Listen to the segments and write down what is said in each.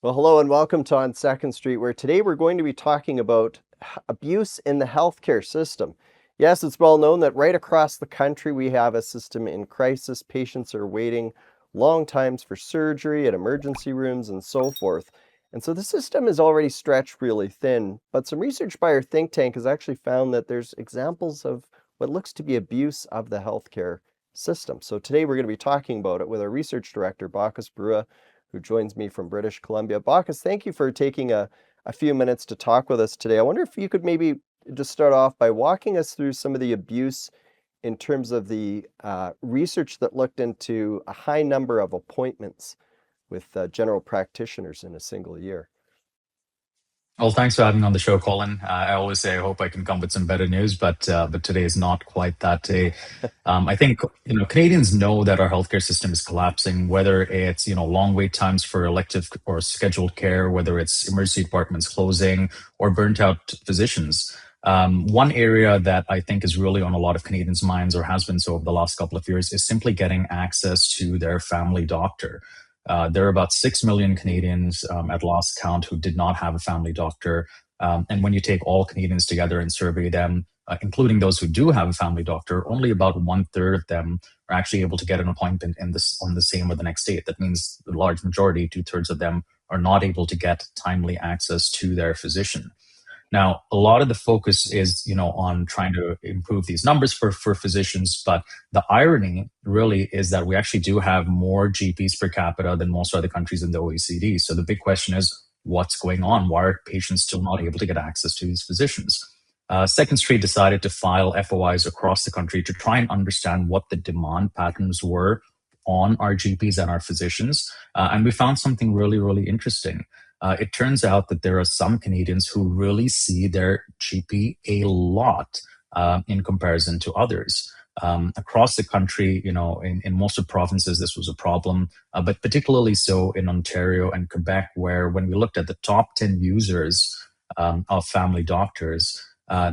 Well, hello and welcome to On Second Street, where today we're going to be talking about abuse in the healthcare system. Yes, it's well known that right across the country we have a system in crisis. Patients are waiting long times for surgery at emergency rooms and so forth. And so the system is already stretched really thin, but some research by our think tank has actually found that there's examples of what looks to be abuse of the healthcare system. So today we're going to be talking about it with our research director, Bacchus Barua, who joins me from British Columbia. Bacchus, thank you for taking a few minutes to talk with us today. I wonder if you could maybe just start off by walking us through some of the abuse in terms of the research that looked into a high number of appointments with general practitioners in a single year. Well, thanks for having me on the show, Colin. I always say I hope I can come with some better news, but today is not quite that day. I think Canadians know that our healthcare system is collapsing. Whether it's long wait times for elective or scheduled care, whether it's emergency departments closing or burnt out physicians. One area that I think is really on a lot of Canadians' minds, or has been so over the last couple of years, is simply getting access to their family doctor. There are about 6 million Canadians at last count who did not have a family doctor. And when you take all Canadians together and survey them, including those who do have a family doctor, only about one third of them are actually able to get an appointment on the same or the next day. That means the large majority, two-thirds of them, are not able to get timely access to their physician. Now, a lot of the focus is, on trying to improve these numbers for physicians, but the irony really is that we actually do have more GPs per capita than most other countries in the OECD. So the big question is, what's going on? Why are patients still not able to get access to these physicians? Second Street decided to file FOIs across the country to try and understand what the demand patterns were on our GPs and our physicians. And we found something really, really interesting. It turns out that there are some Canadians who really see their GP a lot in comparison to others. Across the country, in most of the provinces, this was a problem, but particularly so in Ontario and Quebec, where when we looked at the top 10 users of family doctors,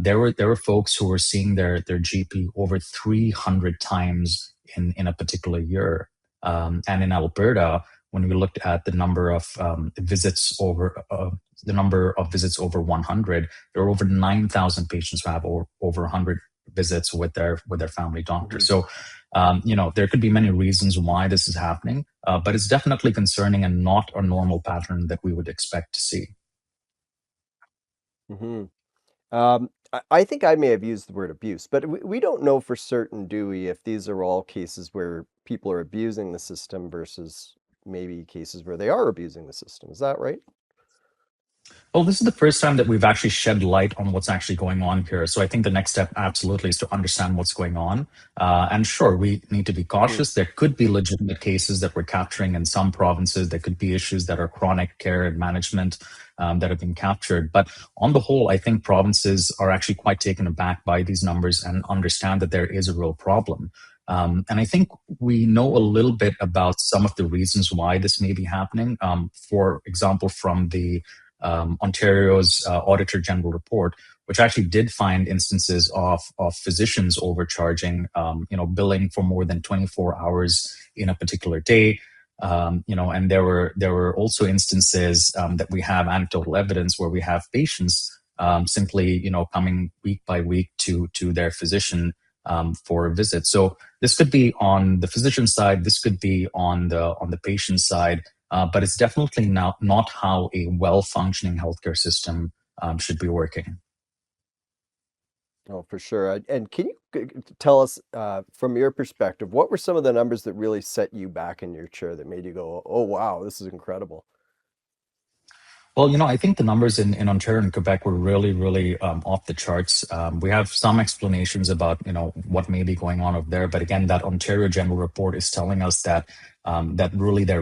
there were folks who were seeing their GP over 300 times in a particular year. And in Alberta, when we looked at the number of visits over 100, there are over 9,000 patients who have over 100 visits with their family doctor. So, there could be many reasons why this is happening, but it's definitely concerning and not a normal pattern that we would expect to see. Mm-hmm. I think I may have used the word abuse, but we don't know for certain, do we, if these are all cases where people are abusing the system versus maybe cases where they are abusing the system. Is that right? Well, this is the first time that we've actually shed light on what's actually going on here. So I think the next step absolutely is to understand what's going on. And sure, we need to be Mm-hmm. cautious. There could be legitimate cases that we're capturing in some provinces. There could be issues that are chronic care and management that have been captured. But on the whole, I think provinces are actually quite taken aback by these numbers and understand that there is a real problem. And I think we know a little bit about some of the reasons why this may be happening. For example, from the Ontario's Auditor General report, which actually did find instances of physicians overcharging, billing for more than 24 hours in a particular day. And there were also instances that we have anecdotal evidence where we have patients simply, coming week by week to their physician for a visit. So this could be on the physician side, this could be on the patient side, but it's definitely not how a well-functioning healthcare system should be working. Oh, for sure. And can you tell us, from your perspective, what were some of the numbers that really set you back in your chair that made you go, "Oh, wow, this is incredible"? Well, I think the numbers in Ontario and Quebec were really, really off the charts. We have some explanations about, what may be going on over there. But again, that Ontario General Report is telling us that there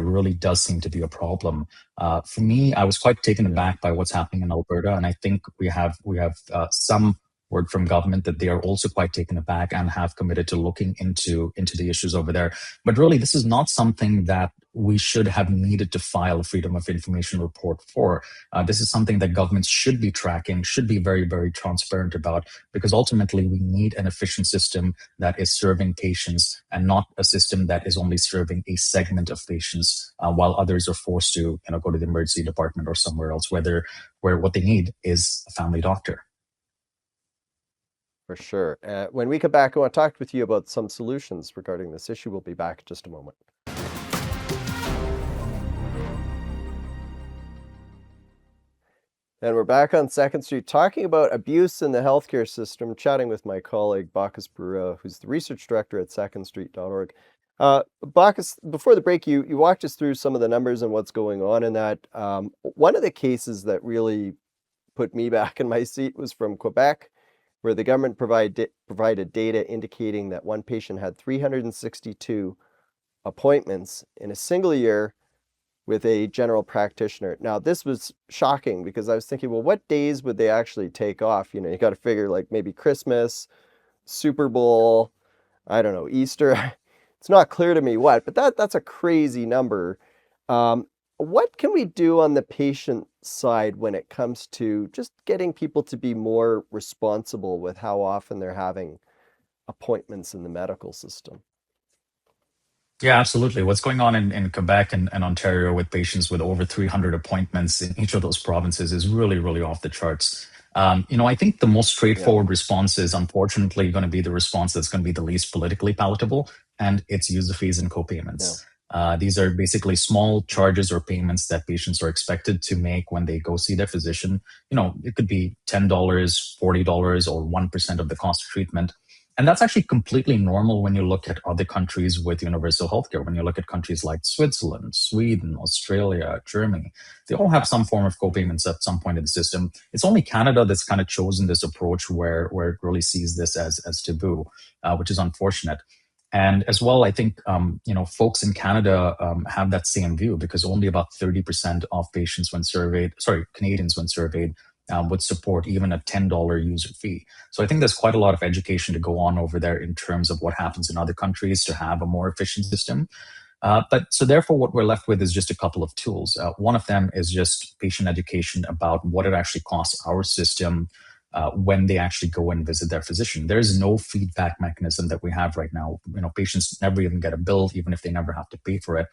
really does seem to be a problem. For me, I was quite taken Yeah. aback by what's happening in Alberta, and I think we have some word from government that they are also quite taken aback and have committed to looking into the issues over there. But really, this is not something that we should have needed to file a Freedom of Information report for. This is something that governments should be tracking, should be very, very transparent about, because ultimately we need an efficient system that is serving patients and not a system that is only serving a segment of patients while others are forced to go to the emergency department or somewhere else, where what they need is a family doctor. For sure. When we come back, I want to talk with you about some solutions regarding this issue. We'll be back in just a moment. And we're back on 2nd Street talking about abuse in the healthcare system, chatting with my colleague Bacchus Barua, who's the research director at secondstreet.org. Bacchus, before the break, you walked us through some of the numbers and what's going on in that. One of the cases that really put me back in my seat was from Quebec, where the government provided data indicating that one patient had 362 appointments in a single year with a general practitioner. Now, this was shocking because I was thinking, well, what days would they actually take off? You got to figure like maybe Christmas, Super Bowl, I don't know, Easter. It's not clear to me what, but that's a crazy number. What can we do on the patient side when it comes to just getting people to be more responsible with how often they're having appointments in the medical system? Yeah, absolutely. What's going on in Quebec and Ontario with patients with over 300 appointments in each of those provinces is really, really off the charts. I think the most Yeah, straightforward response is unfortunately going to be the response that's going to be the least politically palatable, and it's user fees and yeah. co-payments. These are basically small charges or payments that patients are expected to make when they go see their physician. It could be $10, $40, or 1% of the cost of treatment. And that's actually completely normal when you look at other countries with universal healthcare. When you look at countries like Switzerland, Sweden, Australia, Germany, they all have some form of co-payments at some point in the system. It's only Canada that's kind of chosen this approach where it really sees this as taboo, which is unfortunate. And as well, I think folks in Canada have that same view, because only about 30% of Canadians when surveyed would support even a $10 user fee. So I think there's quite a lot of education to go on over there in terms of what happens in other countries to have a more efficient system. But so therefore, what we're left with is just a couple of tools. One of them is just patient education about what it actually costs our system when they actually go and visit their physician. There is no feedback mechanism that we have right now. Patients never even get a bill, even if they never have to pay for it.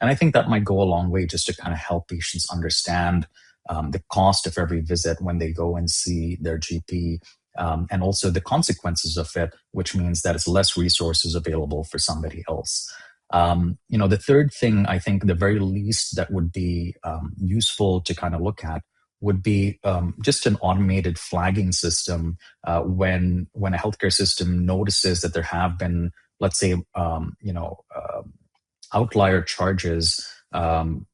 And I think that might go a long way just to kind of help patients understand the cost of every visit when they go and see their GP, and also the consequences of it, which means that it's less resources available for somebody else. The third thing, I think, the very least that would be useful to kind of look at would be just an automated flagging system when a healthcare system notices that there have been, let's say, outlier charges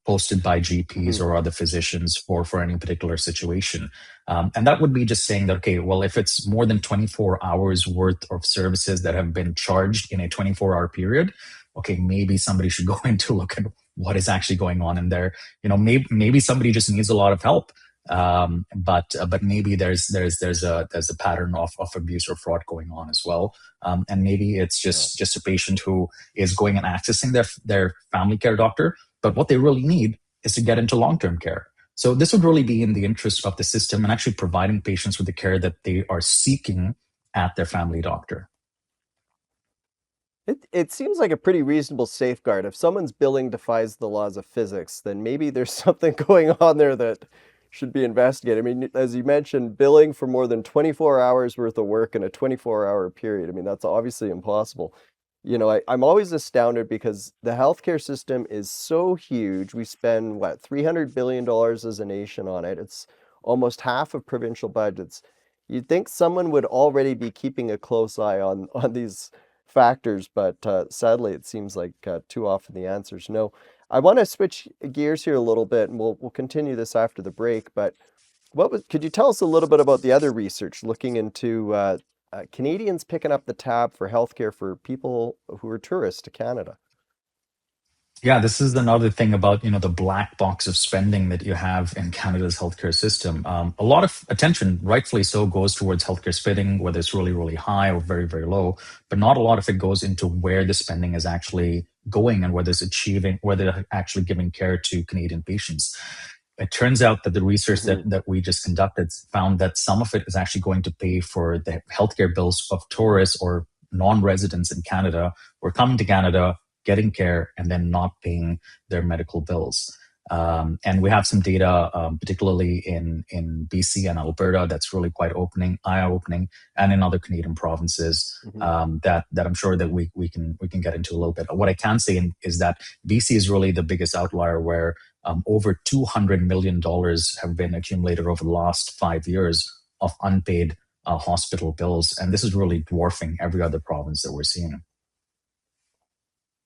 posted by GPs or other physicians for any particular situation. And that would be just saying that, okay, well, if it's more than 24 hours worth of services that have been charged in a 24-hour period, okay, maybe somebody should go in to look at what is actually going on in there. Maybe somebody just needs a lot of help. But maybe there's a pattern of abuse or fraud going on as well, and maybe it's just a patient who is going and accessing their family care doctor, but what they really need is to get into long-term care. So this would really be in the interest of the system and actually providing patients with the care that they are seeking at their family doctor. It seems like a pretty reasonable safeguard. If someone's billing defies the laws of physics, then maybe there's something going on there that should be investigated. I mean, as you mentioned, billing for more than 24 hours worth of work in a 24-hour period. I mean, that's obviously impossible. I'm always astounded because the healthcare system is so huge. We spend, what, $300 billion as a nation on it. It's almost half of provincial budgets. You'd think someone would already be keeping a close eye on these factors, but sadly, it seems like too often the answer is no. I want to switch gears here a little bit, and we'll continue this after the break. But could you tell us a little bit about the other research looking into Canadians picking up the tab for healthcare for people who are tourists to Canada? Yeah, this is another thing about the black box of spending that you have in Canada's healthcare system. A lot of attention, rightfully so, goes towards healthcare spending, whether it's really, really high or very, very low. But not a lot of it goes into where the spending is actually going and whether it's achieving, whether they're actually giving care to Canadian patients. It turns out that the research Hmm. that we just conducted found that some of it is actually going to pay for the healthcare bills of tourists or non-residents in Canada who are coming to Canada, getting care, and then not paying their medical bills. And we have some data, particularly in BC and Alberta, that's really quite eye-opening, and in other Canadian provinces Hmm. that I'm sure that we can get into a little bit. What I can say is that BC is really the biggest outlier, where over $200 million have been accumulated over the last 5 years of unpaid hospital bills, and this is really dwarfing every other province that we're seeing.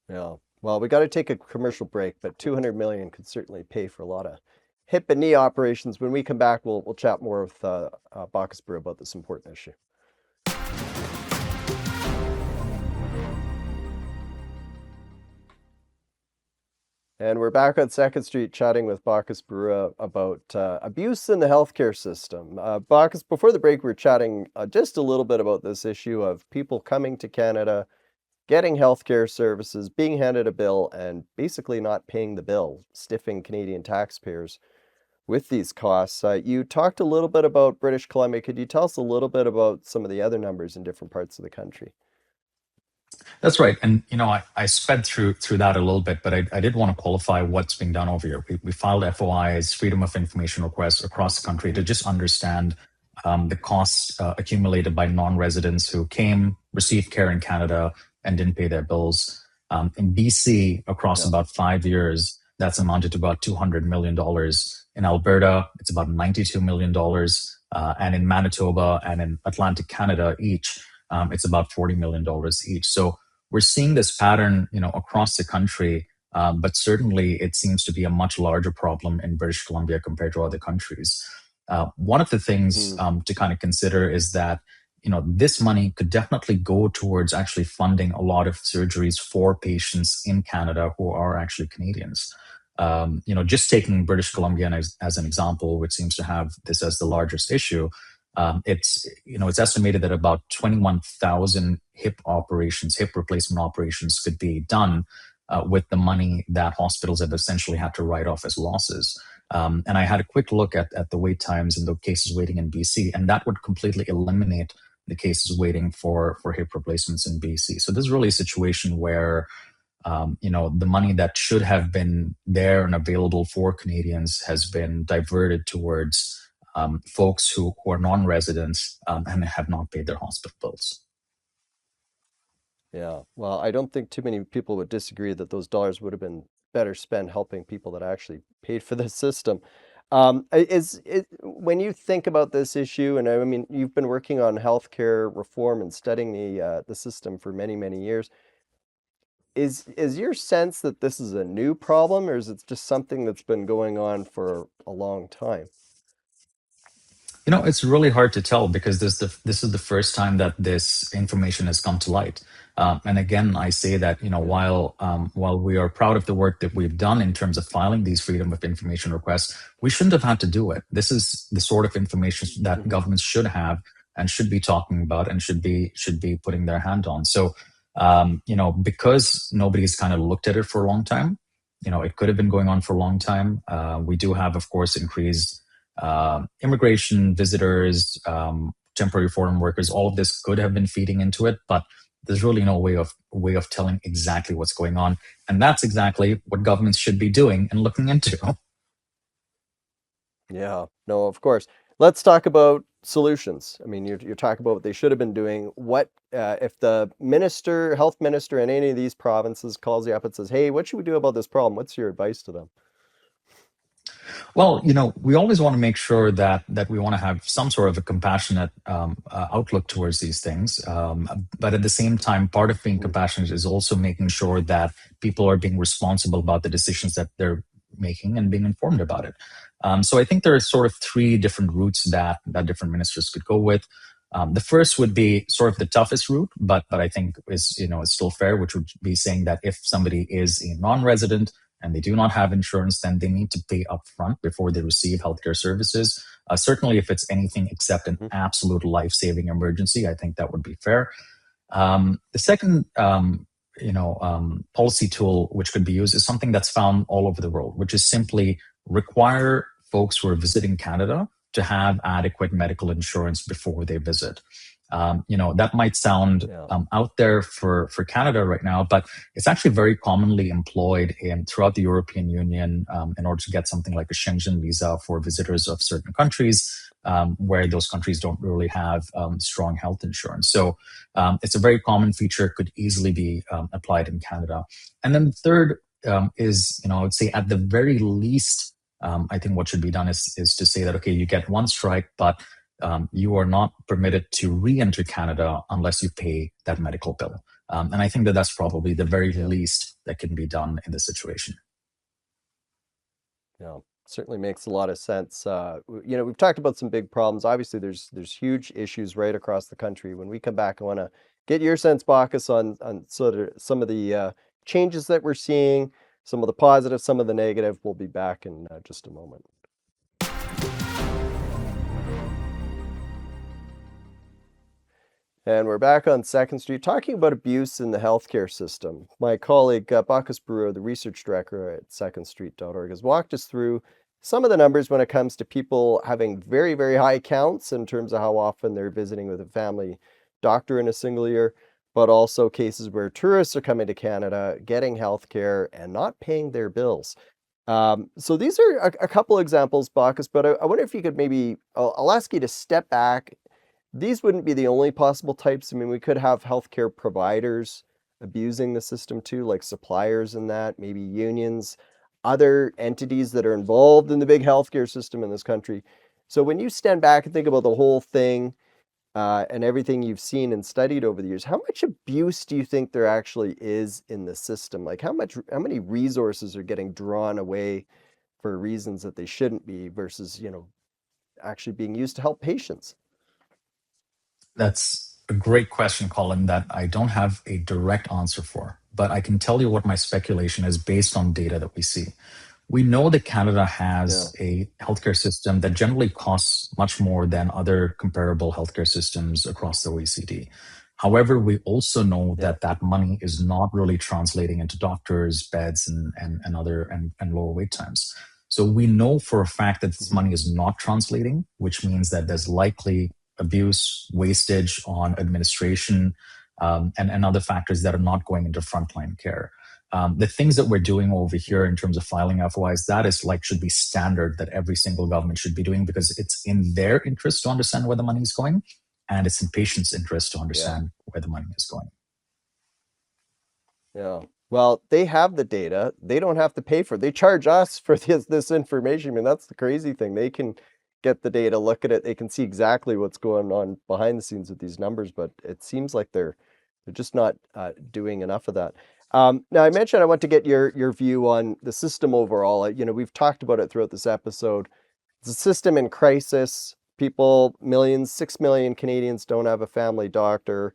Yeah. Well, we got to take a commercial break, but 200 million could certainly pay for a lot of hip and knee operations. When we come back, we'll chat more with Bacchus Barua about this important issue. And we're back on 2nd Street chatting with Bacchus Barua about abuse in the healthcare system. Bacchus, before the break, we were chatting just a little bit about this issue of people coming to Canada, getting healthcare services, being handed a bill, and basically not paying the bill, stiffing Canadian taxpayers with these costs. You talked a little bit about British Columbia. Could you tell us a little bit about some of the other numbers in different parts of the country? That's right. And I sped through that a little bit, but I did want to qualify what's being done over here. We filed FOIs, freedom of information requests across the country to Hmm. just understand the costs accumulated by non-residents who came, received care in Canada, and didn't pay their bills. In BC, across Yeah. about 5 years, that's amounted to about $200 million. In Alberta, it's about $92 million. And in Manitoba and in Atlantic Canada, each, it's about $40 million each. So we're seeing this pattern, across the country, but certainly it seems to be a much larger problem in British Columbia compared to other countries. One of the things Hmm. to kind of consider is that this money could definitely go towards actually funding a lot of surgeries for patients in Canada who are actually Canadians. Just taking British Columbia as an example, which seems to have this as the largest issue. It's estimated that about 21,000 hip replacement operations could be done with the money that hospitals have essentially had to write off as losses. And I had a quick look at the wait times and the cases waiting in BC, and that would completely eliminate the cases waiting for hip replacements in BC. So this is really a situation where the money that should have been there and available for Canadians has been diverted towards folks who are non-residents and have not paid their hospital bills. Yeah. Well, I don't think too many people would disagree that those dollars would have been better spent helping people that actually paid for the system. When you think about this issue, and I mean, you've been working on healthcare reform and studying the system for many, many years. Is your sense that this is a new problem, or is it just something that's been going on for a long time? It's really hard to tell because this is the first time that this information has come to light. And again, I say that Yeah. while we are proud of the work that we've done in terms of filing these freedom of information requests, we shouldn't have had to do it. This is the sort of information that Hmm. governments should have and should be talking about and should be putting their hand on. So, because nobody's kind of looked at it for a long time, it could have been going on for a long time. We do have, of course, increased immigration, visitors, temporary foreign workers. All of this could have been feeding into it, but there's really no way of telling exactly what's going on, and that's exactly what governments should be doing and looking into. Yeah. No, of course. Let's talk about solutions. I mean, you're talking about what they should have been doing. What if the minister, health minister in any of these provinces calls you up and says, "Hey, what should we do about this problem?" What's your advice to them? Well, we always want to make sure that we want to have some sort of a compassionate outlook towards these things. But at the same time, part of being Mhm. compassionate is also making sure that people are being responsible about the decisions that they're making and being informed about it. So I think there are sort of three different routes that different ministers could go with. The first would be sort of the toughest route, but I think is still fair, which would be saying that if somebody is a non-resident and they do not have insurance, then they need to pay upfront before they receive healthcare services. Certainly, if it's anything except an Mhm. absolute life-saving emergency, I think that would be fair. The second policy tool which could be used is something that's found all over the world, which is simply require folks who are visiting Canada to have adequate medical insurance before they visit. That might sound Yeah. out there for Canada right now, but it's actually very commonly employed throughout the European Union in order to get something like a Schengen visa for visitors of certain countries where those countries don't really have strong health insurance. So it's a very common feature, could easily be applied in Canada. And then the third is, I would say at the very least, I think what should be done is to say that, okay, you get one strike, but you are not permitted to re-enter Canada unless you pay that medical bill. And I think that that's probably the very Yeah. least that can be done in this situation. Yeah, certainly makes a lot of sense. We've talked about some big problems. Obviously, there's huge issues right across the country. When we come back, I want to get your sense, Bacchus, on sort of some of the changes that we're seeing, some of the positive, some of the negative. We'll be back in just a moment. And we're back on Second Street talking about abuse in the healthcare system. My colleague Bacchus Barua, the research director at secondstreet.org, has walked us through some of the numbers when it comes to people having very, very high counts in terms of how often they're visiting with a family doctor in a single year, but also cases where tourists are coming to Canada, getting healthcare, and not paying their bills. So these are a couple examples, Bacchus, but I wonder if you could maybe, I'll ask you to step back. These wouldn't be the only possible types. I mean, we could have healthcare providers abusing the system too, like suppliers in that, maybe unions, other entities that are involved in the big healthcare system in this country. So when you stand back and think about the whole thing and everything you've seen and studied over the years, how much abuse do you think there actually is in the system? Like how many resources are getting drawn away for reasons that they shouldn't be versus, actually being used to help patients? That's a great question, Colin, that I don't have a direct answer for, but I can tell you what my speculation is based on data that we see. We know that Canada Yeah. has a healthcare system that generally costs much more than other comparable healthcare systems across the OECD. However, we also know Yeah. that that money is not really translating into doctors, beds, and other and lower wait times. So we know for a fact that this Mhm. money is not translating, which means that there's likely abuse, wastage on administration, and other factors that are not going into frontline care. The things that we're doing over here in terms of filing FOIs, that is like should be standard that every single government should be doing because it's in their interest to understand where the money is going, and it's in patients' interest to Yeah. understand where the money is going. Yeah. Well, they have the data. They don't have to pay for it. They charge us for this information. I mean, that's the crazy thing. They can get the data, look at it. They can see exactly what's going on behind the scenes with these numbers, but it seems like they're just not doing enough of that. Now, I mentioned I want to get your view on the system overall. We've talked about it throughout this episode. It's a system in crisis. People, millions, 6 million Canadians don't have a family doctor.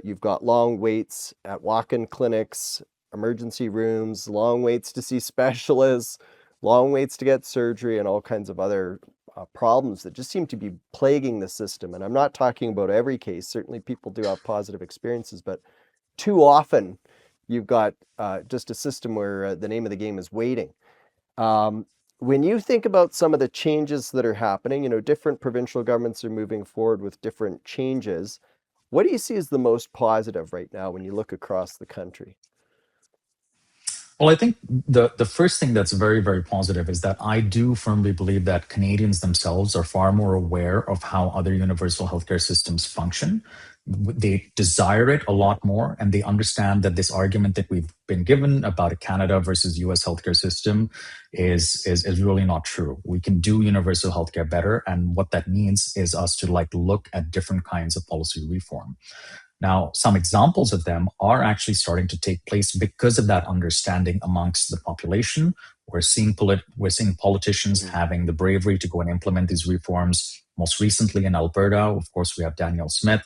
You've got long waits at walk-in clinics, emergency rooms, long waits to see specialists, long waits to get surgery, and all kinds of other problems that just seem to be plaguing the system. And I'm not talking about every case. Certainly, people do have positive experiences, but too often you've got just a system where the name of the game is waiting. Um, when you think about some of the changes that are happening, different provincial governments are moving forward with different changes. What do you see as the most positive right now when you look across the country? Well, I think the first thing that's very, very positive is that I do firmly believe that Canadians themselves are far more aware of how other universal healthcare systems function. They desire it a Yeah. lot more, and they understand that this argument that we've been given about a Canada versus US healthcare system is really not true. We can do universal healthcare better, and what that means is us to look at different kinds of policy reform. Now, some examples of them are actually starting to take place because of that understanding amongst the population. We're seeing politicians Mhm. having the bravery to go and implement these reforms. Most recently in Alberta, of course, we have Danielle Smith,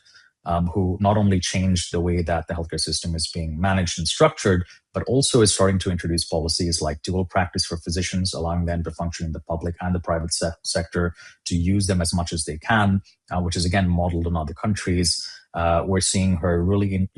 who not only changed the way that the healthcare system is being managed and structured, but also is starting to introduce policies like dual practice for physicians, allowing them to function in the public and the private sector to use them as much as they can, which is again modeled in other countries. We're seeing her really,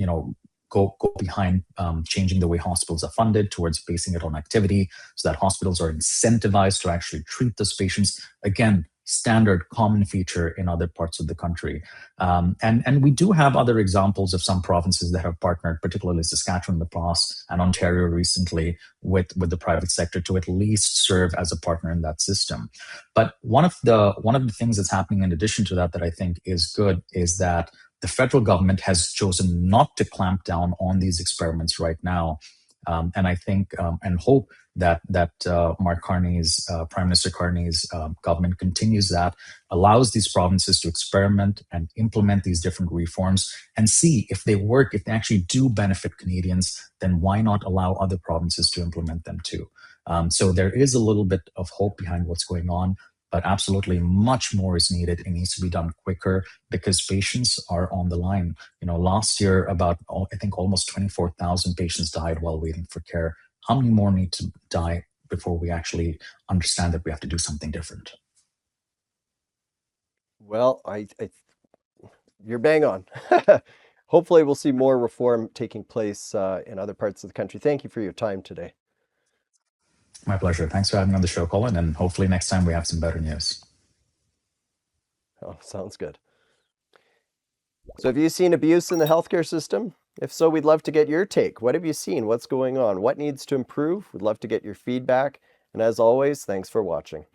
go behind changing the way hospitals are funded towards basing it on activity so that hospitals are incentivized to actually treat those patients. Again, standard common feature in other parts of the country. And we do have other examples of some provinces that have partnered, particularly Saskatchewan in the past and Ontario recently, with the private sector to at least serve as a partner in that system. But one of the things that's happening in addition to that I think is good is that the federal government has chosen not to clamp down on these experiments right now. And I think and hope that Mark Carney's, Prime Minister Carney's government continues that, allows these provinces to experiment and implement these different reforms and see if they work, if they actually do benefit Canadians, then why not allow other provinces to implement them too? So there is a little bit of hope behind what's going on, but absolutely much more is needed. It needs to be done quicker because patients are on the line. Last year, about, I think, almost 24,000 patients died while waiting for care. How many more need to die before we actually understand that we have to do something different? Well, you're bang on. Hopefully we'll see more reform taking place in other parts of the country. Thank you for your time today. My pleasure. Thanks for having me on the show, Colin, and hopefully next time we have some better news. Oh, sounds good. So have you seen abuse in the healthcare system? If so, we'd love to get your take. What have you seen? What's going on? What needs to improve? We'd love to get your feedback. And as always, thanks for watching.